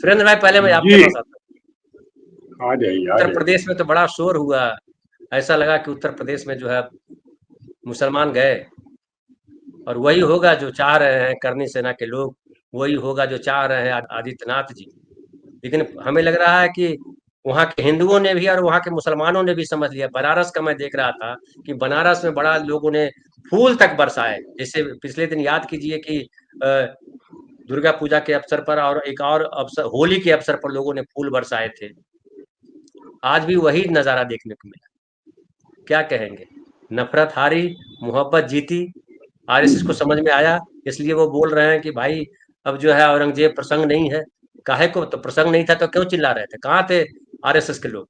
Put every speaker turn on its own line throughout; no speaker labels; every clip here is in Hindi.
सुरेंद्र भाई, पहले मैं आपके
जी,
पास आता हूँ।
आ जाइए आ
उत्तर
जाइए।
प्रदेश में तो बड़ा शोर हुआ, ऐसा लगा कि उत्तर प्रदेश में जो है मुसलमान गए, और वही होगा जो चाह रहे हैं करनी सेना के लोग, वही होगा जो चाह रहे हैं आदित्यनाथ जी। लेकिन हमें लग रहा है कि वहाँ के हिंदुओं ने भी और वहाँ के मुसलमानों ने भी समझ लिया। बनारस का मैं देख रहा था कि बनारस में बड़ा लोगों ने फूल तक बरसाए। जैसे पिछले दिन याद कीजिए कि दुर्गा पूजा के अवसर पर और एक और अवसर होली के अवसर पर लोगों ने फूल बरसाए थे। आज भी वही नज़ारा देखने को मिला। क्या कहेंगे? नफ़रत हारी, मोहब्बत जीती। आरएसएस को समझ में आया, इसलिए वो बोल रहे हैं कि भाई अब जो है औरंगज़ेब प्रसंग नहीं है। काहे को? तो प्रसंग नहीं था तो क्यों चिल्ला रहे थे? कहाँ थे आरएसएस के लोग?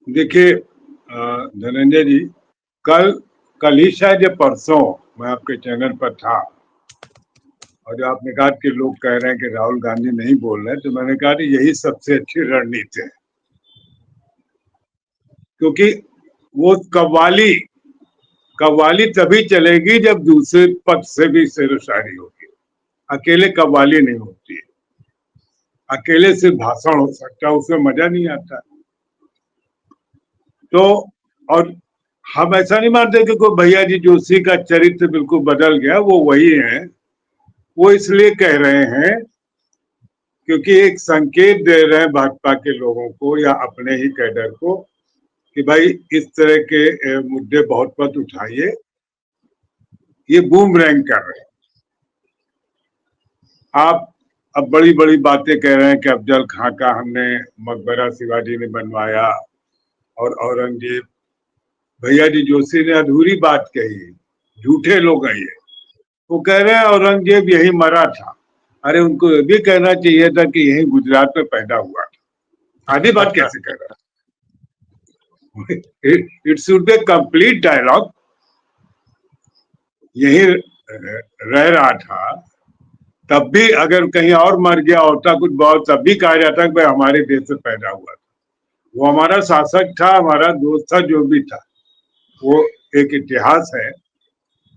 देखिए धनंजय जी, कल ही शायद या परसों मैं आपके चैनल पर था, और जो आपने कहा कि लोग कह रहे हैं कि राहुल गांधी नहीं बोल रहे, तो मैंने कहा कि यही सबसे अच्छी रणनीति है, क्योंकि वो कव्वाली तभी चलेगी जब दूसरे पक्ष से भी शेरोशायरी होगी। अकेले कव्वाली नहीं होती है, अकेले सिर्फ भाषण हो सकता है, उसमें मजा नहीं आता। तो और हम ऐसा नहीं मानते कि कोई भैया जी जोशी का चरित्र बिल्कुल बदल गया, वो वही है। वो इसलिए कह रहे हैं क्योंकि एक संकेत दे रहे हैं भाजपा के लोगों को या अपने ही कैडर को कि भाई इस तरह के मुद्दे बहुत मत उठाइए, ये बूमरैंग कर रहे हैं। आप अब बड़ी बड़ी बातें कह रहे हैं कि अफजल खां का हमने मकबरा शिवाजी ने बनवाया, और औरंगजेब, भैया जी जोशी ने अधूरी बात कही, झूठे लोग हैं ये। वो कह रहे हैं औरंगजेब यही मरा था। अरे उनको ये भी कहना चाहिए था कि यही गुजरात में पैदा हुआ था। आधी बात कैसे कह रहा है? It should be complete dialogue. यही रह रहा था, तब भी अगर कहीं और मर गया होता कुछ बहुत, तब भी कहा जाता कि भाई हमारे देश से पैदा हुआ था, वो हमारा शासक था, हमारा दोस्त था, जो भी था। वो एक इतिहास है,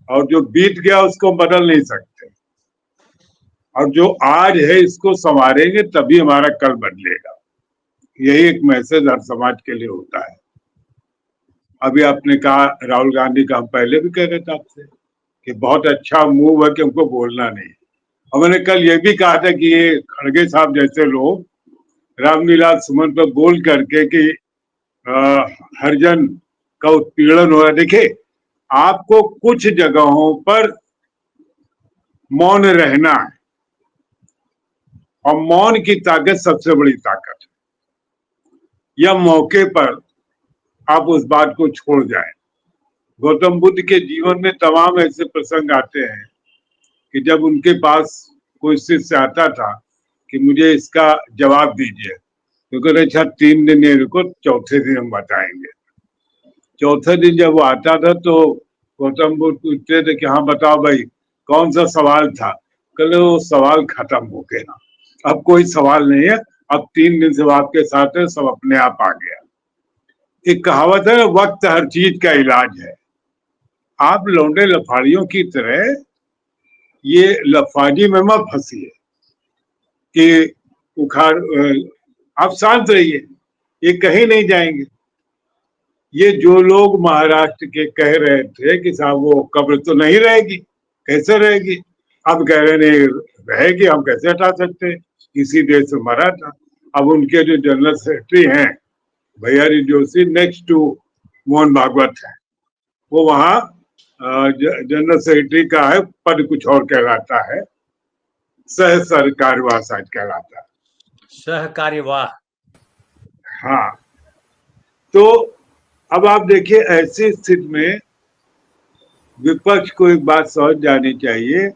और जो बीत गया उसको बदल नहीं सकते, और जो आज है इसको संवारेंगे तभी हमारा कल बदलेगा। यही एक मैसेज हर समाज के लिए होता है। अभी आपने कहा राहुल गांधी का, हम पहले भी कह रहे थे आपसे कि बहुत अच्छा मूव है कि हमको बोलना नहीं। और मैंने कल ये भी कहा था कि ये खड़गे साहब जैसे लोग रामलीला सुमन पर बोल करके कि हरिजन का उत्पीड़न हो रहा है। देखिए, आपको कुछ जगहों पर मौन रहना है, और मौन की ताकत सबसे बड़ी ताकत है। या मौके पर आप उस बात को छोड़ जाएं। गौतम बुद्ध के जीवन में तमाम ऐसे प्रसंग आते हैं कि जब उनके पास कोई शिष्य आता था कि मुझे इसका जवाब दीजिए, तो कहते अच्छा 3 दिन नहीं रुको, चौथे दिन हम बताएंगे। चौथे दिन जब वो आता था तो गौतम बुद्ध पूछते थे कि हाँ बताओ भाई, कौन सा सवाल था? कहले वो सवाल खत्म हो गया, अब कोई सवाल नहीं है, अब 3 दिन से वो आपके साथ है, सब अपने आप आ गया। एक कहावत है ना, वक्त हर चीज का इलाज है। आप लौंडे लफाड़ियों की तरह ये लफाजी में मत फंसिए कि उखाड़, आप शांत रहिए, ये कहीं नहीं जाएंगे। ये जो लोग महाराष्ट्र के कह रहे थे कि साहब वो कब्र तो नहीं रहेगी, कैसे रहेगी, अब कह रहे नहीं रहेगी, हम कैसे हटा सकते हैं, किसी देश से मरा था। अब उनके जो जनरल सेक्रेटरी हैं भैया जी जोशी, नेक्स्ट टू मोहन भागवत है, वो वहाँ जनरल सेक्रेटरी का है, पद कुछ और कहलाता है, सह सरकार्यवाह शायद कहलाता है।
सहकार्यवाह।
हाँ, तो अब आप देखिए ऐसी स्थिति में विपक्ष को एक बात समझ जानी चाहिए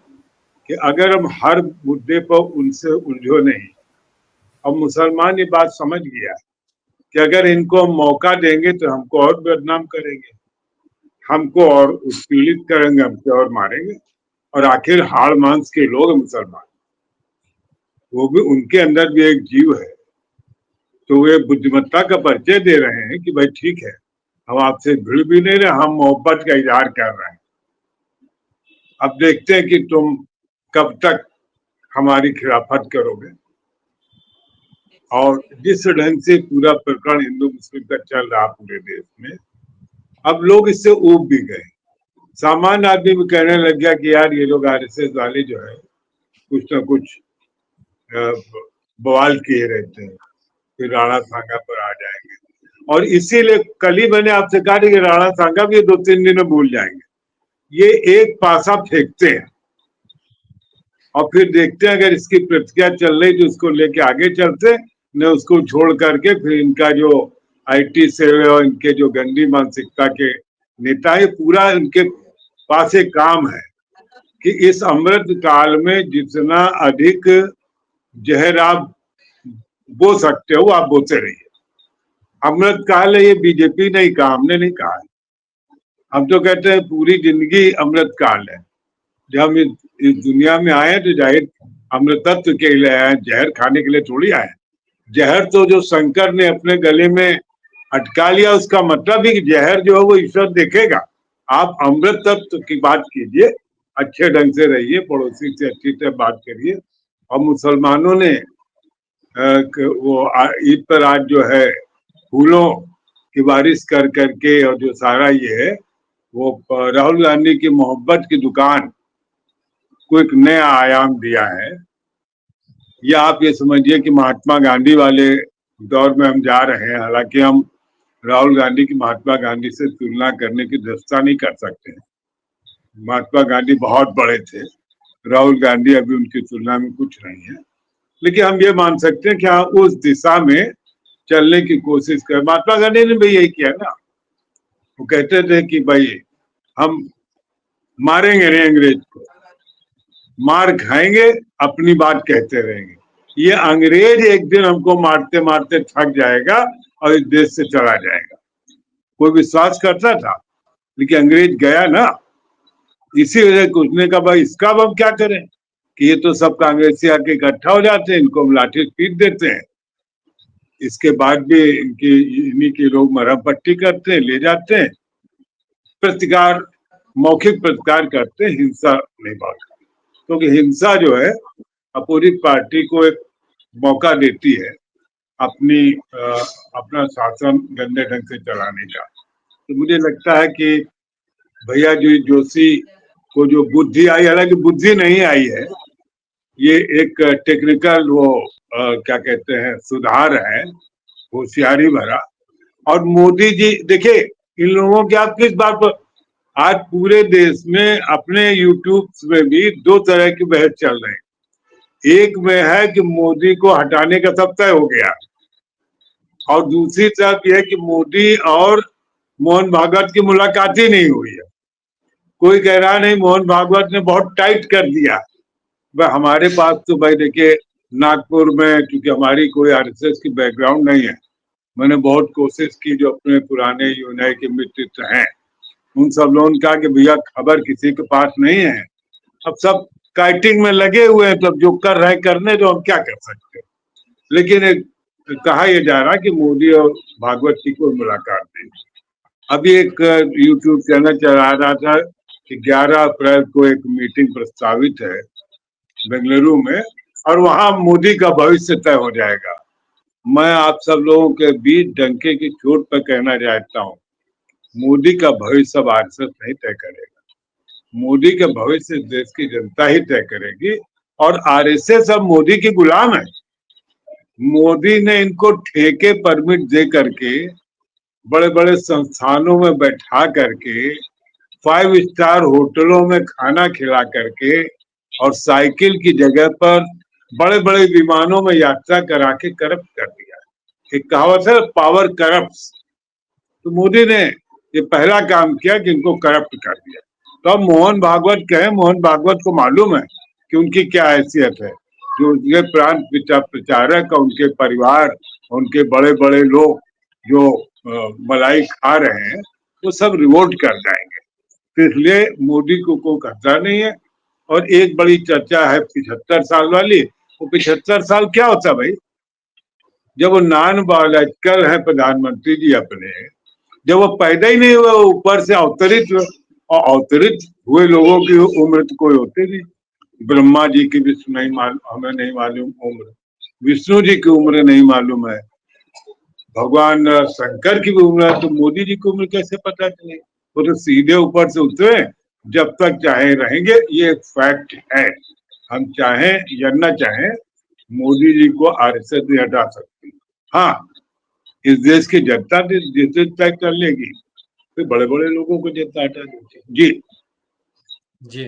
कि अगर हम हर मुद्दे पर उनसे उलझो नहीं, अब मुसलमान ये बात समझ गया कि अगर इनको हम मौका देंगे तो हमको और बदनाम करेंगे, हमको और उत्पीड़ित करेंगे, हमको और मारेंगे। और आखिर हाड़ मांस के लोग मुसलमान, वो भी, उनके अंदर भी एक जीव है, तो वे बुद्धिमत्ता का परिचय दे रहे हैं कि भाई ठीक है, हम आपसे भिड़ भी नहीं रहे, हम मोहब्बत का इजहार कर रहे हैं। अब देखते हैं कि तुम कब तक हमारी खिलाफत करोगे। और जिस ढंग से पूरा प्रकरण हिंदू मुस्लिम का चल रहा पूरे देश में, अब लोग इससे ऊब भी गए। सामान्य आदमी भी कहने लग गया कि यार ये लोग आरएसएस वाले जो है कुछ ना कुछ बवाल किए रहते हैं, फिर राणा सांगा पर आ जाएंगे। और इसीलिए कल ही मैंने आपसे कहा कि राणा सांगा भी 2-3 दिन में भूल जाएंगे। ये एक पासा फेंकते हैं और फिर देखते हैं अगर इसकी प्रतिक्रिया चल रही तो उसको लेके आगे चलते, न उसको छोड़ करके फिर इनका जो आईटी सेल और इनके जो गंदी मानसिकता के नेता है, पूरा इनके पास एक काम है कि इस अमृत काल में जितना अधिक जहर आप बो सकते हो आप बोते रहिए। अमृत काल है, ये बीजेपी नहीं कहा, हमने नहीं कहा। हम तो कहते हैं पूरी जिंदगी अमृत काल है। जब हम इस दुनिया में आए तो जाहिर अमृतत्व के लिए आए, जहर खाने के लिए थोड़ी आए। जहर तो जो शंकर ने अपने गले में अटका लिया, उसका मतलब ही कि जहर जो है वो ईश्वर देखेगा। आप अमृत तत्व की बात कीजिए, अच्छे ढंग से रहिए, पड़ोसी से अच्छी से बात करिए। और मुसलमानों ने वो ईद पर आज जो है फूलों की बारिश कर करके और जो सारा ये है वो राहुल गांधी की मोहब्बत की दुकान को एक नया आयाम दिया है। या आप ये समझिए कि महात्मा गांधी वाले दौर में हम जा रहे हैं। हालांकि हम राहुल गांधी की महात्मा गांधी से तुलना करने की दृष्टता नहीं कर सकते हैं। महात्मा गांधी बहुत बड़े थे, राहुल गांधी अभी उनकी तुलना में कुछ नहीं है। लेकिन हम ये मान सकते हैं कि हाँ उस दिशा में चलने की कोशिश कर। महात्मा गांधी ने भी यही किया ना, वो कहते थे कि भाई हम मारेंगे नहीं अंग्रेज को, मार खाएंगे, अपनी बात कहते रहेंगे। ये अंग्रेज एक दिन हमको मारते मारते थक जाएगा और इस देश से चला जाएगा। कोई विश्वास करता था, लेकिन अंग्रेज गया ना, इसी वजह से उसने कहा भाई इसका अब हम क्या करें कि ये तो सब कांग्रेसी आके इकट्ठा हो जाते हैं, इनको हम लाठी पीट देते हैं। इसके बाद भी इन्हीं के लोग मरहम पट्टी करते हैं, ले जाते हैं, प्रतिकार मौखिक प्रतिकार करते हैं, हिंसा नहीं बढ़ती। क्योंकि हिंसा जो है अपोजिट पार्टी को एक मौका देती है अपना शासन गंदे ढंग से चलाने का। तो मुझे लगता है कि भैया जी जोशी को जो बुद्धि आई, हालांकि बुद्धि नहीं आई है, ये एक टेक्निकल वो क्या कहते हैं सुधार है, होशियारी भरा। और मोदी जी देखिए इन लोगों की आप किस बात पर, आज पूरे देश में अपने यूट्यूब में भी 2 तरह की बहस चल रही है। एक में है कि मोदी को हटाने का सब तय हो गया, और दूसरी तरफ यह है कि मोदी और मोहन भागवत की मुलाकात ही नहीं हुई है। कोई कह रहा नहीं मोहन भागवत ने बहुत टाइट कर दिया। भाई हमारे पास तो भाई देखिए नागपुर में, क्योंकि हमारी कोई आरएसएस की बैकग्राउंड नहीं है, मैंने बहुत कोशिश की जो अपने पुराने यूनाई के मित्र हैं उन सब लोगों ने कहा कि भैया खबर किसी के पास नहीं है, अब सब काइटिंग में लगे हुए हैं, तो अब जो कर रहे करने दो, हम क्या कर सकते हैं। लेकिन कहा यह जा रहा कि मोदी और भागवत की कोई मुलाकात नहीं। अभी एक यूट्यूब चैनल चला रहा था कि 11 अप्रैल को एक मीटिंग प्रस्तावित है बेंगलुरु में, और वहां मोदी का भविष्य तय हो जाएगा। मैं आप सब लोगों के बीच डंके की चोट पर कहना चाहता हूँ, मोदी का भविष्य अब आरएसएस नहीं तय करेगा। मोदी का भविष्य देश की जनता ही तय करेगी, और आरएसएस अब मोदी की गुलाम है। मोदी ने इनको ठेके परमिट दे करके बड़े बड़े संस्थानों में बैठा करके 5 स्टार होटलों में खाना खिला करके और साइकिल की जगह पर बड़े बड़े विमानों में यात्रा करा के करप्ट कर दिया। एक कहावत है पावर करप्ट, तो मोदी ने ये पहला काम किया कि इनको करप्ट कर दिया। तो अब मोहन भागवत कहे, मोहन भागवत को मालूम है कि उनकी क्या हैसियत है। जो उनके प्रांत प्रचारक और उनके परिवार, उनके बड़े बड़े लोग जो मलाई खा रहे हैं वो सब रिवोल्ट कर जाएंगे। तो इसलिए मोदी को कोई खतरा नहीं है। और एक बड़ी चर्चा है 75 साल वाली, वो 75 साल क्या होता भाई, जब वो नॉन बायोलॉजिकल है प्रधानमंत्री जी अपने, जब वो पैदा ही नहीं हुए ऊपर से अवतरित, और अवतरित हुए लोगों की उम्र तो कोई होती नहीं। ब्रह्मा जी की विष्णु नहीं मालूम, हमें नहीं मालूम उम्र, विष्णु जी की उम्र नहीं मालूम है, भगवान शंकर की भी उम्र है, तो मोदी जी की उम्र कैसे पता चले? वो तो सीधे ऊपर से उतरे, जब तक चाहे रहेंगे, ये एक फैक्ट है। हम चाहें या न चाहें, मोदी जी को आरएसएस भी हटा सकती है। हाँ, इस देश की जनता डिसाइड तय कर लेगी, फिर बड़े बड़े लोगों को जनता हटा देती। जी।
जी।